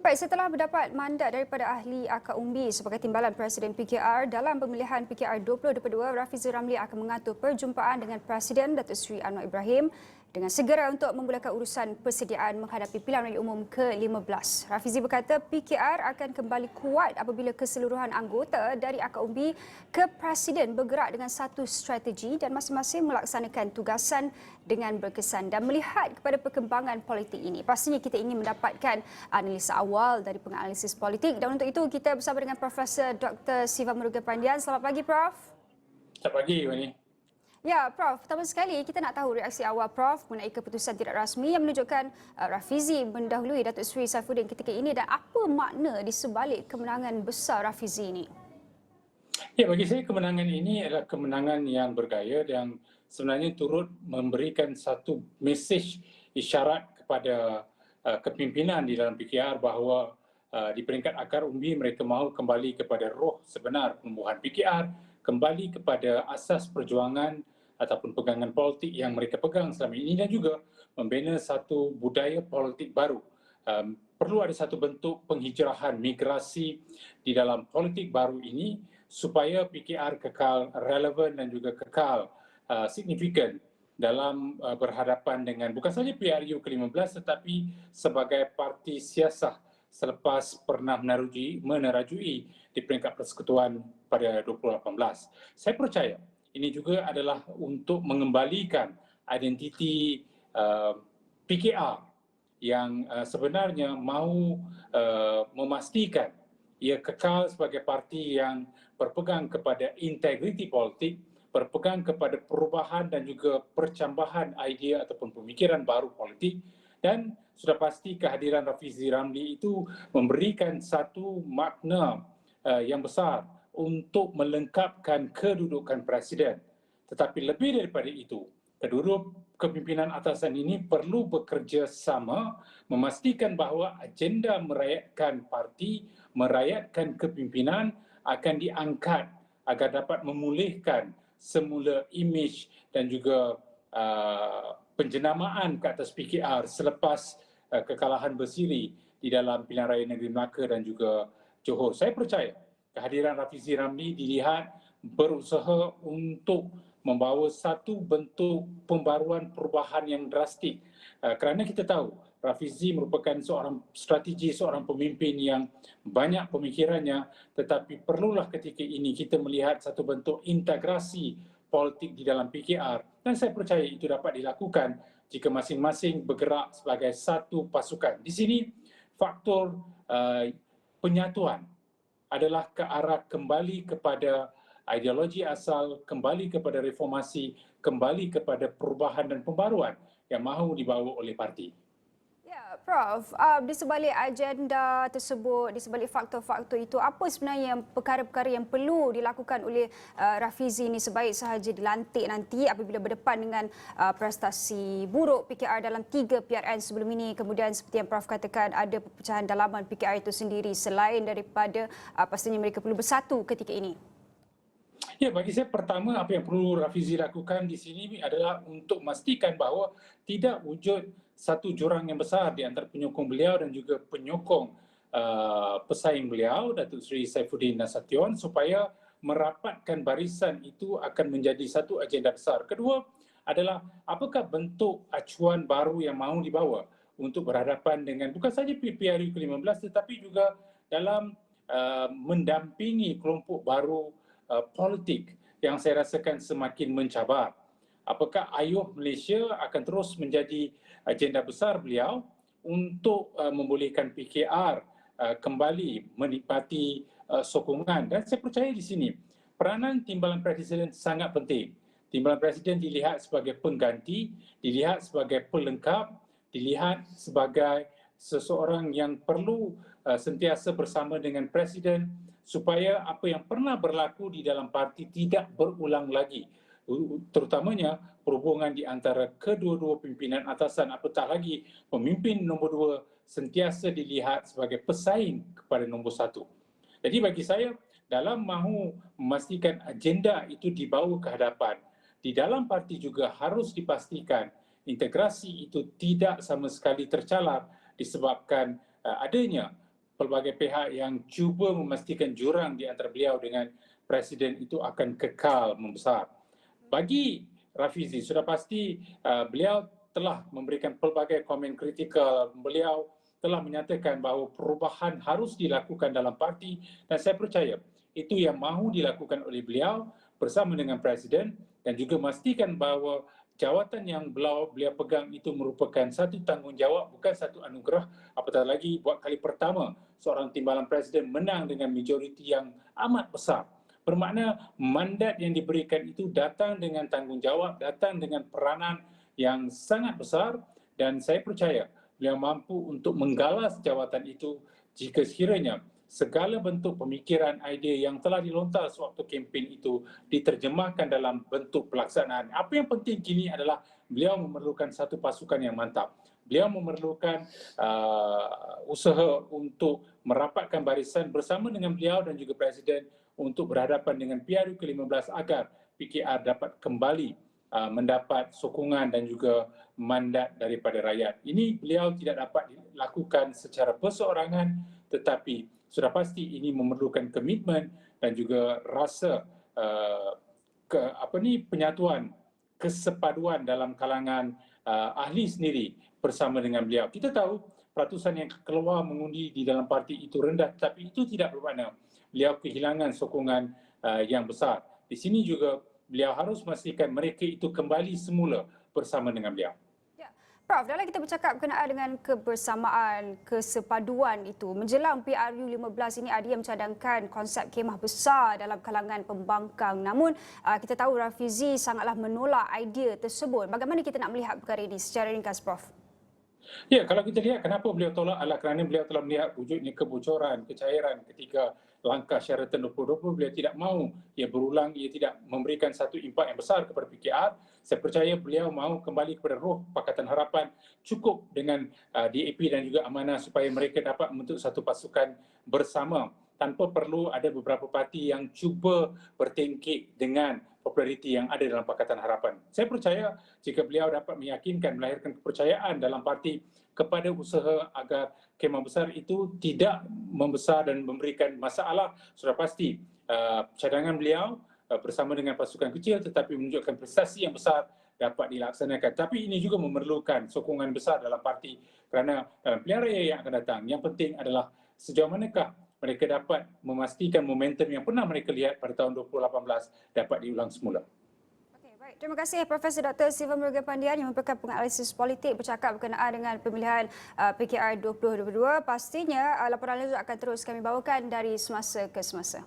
Baik, setelah mendapat mandat daripada ahli akar umbi sebagai timbalan Presiden PKR dalam pemilihan PKR 2022, Rafizi Ramli akan mengatur perjumpaan dengan Presiden Datuk Seri Anwar Ibrahim dengan segera untuk memulakan urusan persediaan menghadapi pilihan raya umum ke-15. Rafizi berkata PKR akan kembali kuat apabila keseluruhan anggota dari akar umbi ke Presiden bergerak dengan satu strategi dan masing-masing melaksanakan tugasan dengan berkesan dan melihat kepada perkembangan politik ini. Pastinya kita ingin mendapatkan analisa awal dari penganalisis politik dan untuk itu kita bersama dengan Profesor Dr. Siva Murugan Pandian. Selamat pagi Prof. Selamat pagi, Wani. Ya, Prof. Pertama sekali kita nak tahu reaksi awal Prof mengenai keputusan tidak rasmi yang menunjukkan Rafizi mendahului Datuk Seri Saifuddin ketika ini dan apa makna di sebalik kemenangan besar Rafizi ini? Ya, bagi saya kemenangan ini adalah kemenangan yang bergaya dan sebenarnya turut memberikan satu mesej isyarat kepada kepimpinan di dalam PKR bahawa di peringkat akar umbi mereka mahu kembali kepada roh sebenar penubuhan PKR, kembali kepada asas perjuangan ataupun pegangan politik yang mereka pegang selama ini dan juga membina satu budaya politik baru. Perlu ada satu bentuk penghijrahan migrasi di dalam politik baru ini supaya PKR kekal relevan dan juga kekal signifikan dalam berhadapan dengan bukan saja PRU ke-15 tetapi sebagai parti siasah selepas pernah menerajui di peringkat persekutuan pada 2018. Saya percaya ini juga adalah untuk mengembalikan identiti PKR yang sebenarnya mahu memastikan ia kekal sebagai parti yang berpegang kepada integriti politik, berpegang kepada perubahan dan juga percambahan idea ataupun pemikiran baru politik dan sudah pasti kehadiran Rafizi Ramli itu memberikan satu makna yang besar untuk melengkapkan kedudukan Presiden. Tetapi lebih daripada itu, kedua kepimpinan atasan ini perlu bekerja sama memastikan bahawa agenda merayatkan parti, merayatkan kepimpinan akan diangkat agar dapat memulihkan semula imej dan juga penjenamaan ke atas PKR selepas kekalahan bersiri di dalam pilihan raya negeri Melaka dan juga Johor. Saya percaya kehadiran Rafizi Ramli dilihat berusaha untuk membawa satu bentuk pembaruan perubahan yang drastik. Kerana kita tahu Rafizi merupakan seorang pemimpin yang banyak pemikirannya, tetapi perlulah ketika ini kita melihat satu bentuk integrasi politik di dalam PKR dan saya percaya itu dapat dilakukan jika masing-masing bergerak sebagai satu pasukan. Di sini faktor penyatuan adalah ke arah kembali kepada ideologi asal, kembali kepada reformasi, kembali kepada perubahan dan pembaruan yang mahu dibawa oleh parti. Ya, Prof. Di sebalik agenda tersebut, di sebalik faktor-faktor itu, apa sebenarnya perkara-perkara yang perlu dilakukan oleh Rafizi ini sebaik sahaja dilantik nanti apabila berdepan dengan prestasi buruk PKR dalam 3 PRN sebelum ini. Kemudian seperti yang Prof katakan, ada perpecahan dalaman PKR itu sendiri selain daripada pastinya mereka perlu bersatu ketika ini. Ya, bagi saya pertama apa yang perlu Rafizi lakukan di sini adalah untuk memastikan bahawa tidak wujud satu jurang yang besar di antara penyokong beliau dan juga penyokong pesaing beliau, Datuk Seri Saifuddin Nasution, supaya merapatkan barisan itu akan menjadi satu agenda besar. Kedua adalah apakah bentuk acuan baru yang mahu dibawa untuk berhadapan dengan bukan saja PRU ke-15 tetapi juga dalam mendampingi kelompok baru politik yang saya rasakan semakin mencabar. Apakah ayuh Malaysia akan terus menjadi agenda besar beliau untuk membolehkan PKR kembali menikmati sokongan dan saya percaya di sini peranan timbalan Presiden sangat penting. Timbalan Presiden dilihat sebagai pengganti, dilihat sebagai pelengkap, dilihat sebagai seseorang yang perlu sentiasa bersama dengan Presiden supaya apa yang pernah berlaku di dalam parti tidak berulang lagi. Terutamanya perhubungan di antara kedua-dua pimpinan atasan, apatah lagi pemimpin nombor 2 sentiasa dilihat sebagai pesaing kepada nombor 1. Jadi bagi saya, dalam mahu memastikan agenda itu dibawa ke hadapan, di dalam parti juga harus dipastikan integrasi itu tidak sama sekali tercalar disebabkan adanya pelbagai pihak yang cuba memastikan jurang di antara beliau dengan Presiden itu akan kekal membesar. Bagi Rafizi, sudah pasti beliau telah memberikan pelbagai komen kritikal. Beliau telah menyatakan bahawa perubahan harus dilakukan dalam parti dan saya percaya itu yang mahu dilakukan oleh beliau bersama dengan Presiden dan juga memastikan bahawa jawatan yang beliau pegang itu merupakan satu tanggungjawab, bukan satu anugerah. Apatah lagi buat kali pertama seorang timbalan Presiden menang dengan majoriti yang amat besar. Bermakna mandat yang diberikan itu datang dengan tanggungjawab, datang dengan peranan yang sangat besar dan saya percaya beliau mampu untuk menggalas jawatan itu jika sekiranya segala bentuk pemikiran, idea yang telah dilontar sewaktu kempen itu diterjemahkan dalam bentuk pelaksanaan. Apa yang penting kini adalah beliau memerlukan satu pasukan yang mantap. Beliau memerlukan usaha untuk merapatkan barisan bersama dengan beliau dan juga Presiden untuk berhadapan dengan PRU ke-15 agar PKR dapat kembali mendapat sokongan dan juga mandat daripada rakyat. Ini beliau tidak dapat dilakukan secara perseorangan tetapi sudah pasti ini memerlukan komitmen dan juga rasa penyatuan, kesepaduan dalam kalangan ahli sendiri bersama dengan beliau. Kita tahu peratusan yang keluar mengundi di dalam parti itu rendah tapi itu tidak bermakna beliau kehilangan sokongan yang besar. Di sini juga beliau harus memastikan mereka itu kembali semula bersama dengan beliau. Ya. Prof, dalam kita bercakap berkenaan dengan kebersamaan, kesepaduan itu, menjelang PRU 15 ini ada yang mencadangkan konsep kemah besar dalam kalangan pembangkang. Namun kita tahu Rafizi sangatlah menolak idea tersebut. Bagaimana kita nak melihat perkara ini secara ringkas, Prof? Ya, kalau kita lihat kenapa beliau tolak adalah kerana beliau telah melihat wujudnya kebocoran, kecairan ketika langkah Sheraton 2020. Beliau tidak mahu ia berulang, ia tidak memberikan satu impak yang besar kepada PKR. Saya percaya beliau mahu kembali kepada roh Pakatan Harapan, cukup dengan DAP dan juga Amanah supaya mereka dapat membentuk satu pasukan bersama tanpa perlu ada beberapa parti yang cuba bertengkik dengan populariti yang ada dalam Pakatan Harapan. Saya percaya jika beliau dapat meyakinkan, melahirkan kepercayaan dalam parti kepada usaha agar kemah besar itu tidak membesar dan memberikan masalah, sudah pasti cadangan beliau bersama dengan pasukan kecil tetapi menunjukkan prestasi yang besar dapat dilaksanakan. Tapi ini juga memerlukan sokongan besar dalam parti kerana dalam pilihan raya yang akan datang, yang penting adalah sejauh manakah mereka dapat memastikan momentum yang pernah mereka lihat pada tahun 2018 dapat diulang semula. Okey, baik. Terima kasih Profesor Dr. Siva Murugan Pandian yang merupakan penganalisis politik bercakap berkenaan dengan pemilihan PKR 2022. Pastinya laporan lanjut akan terus kami bawakan dari semasa ke semasa.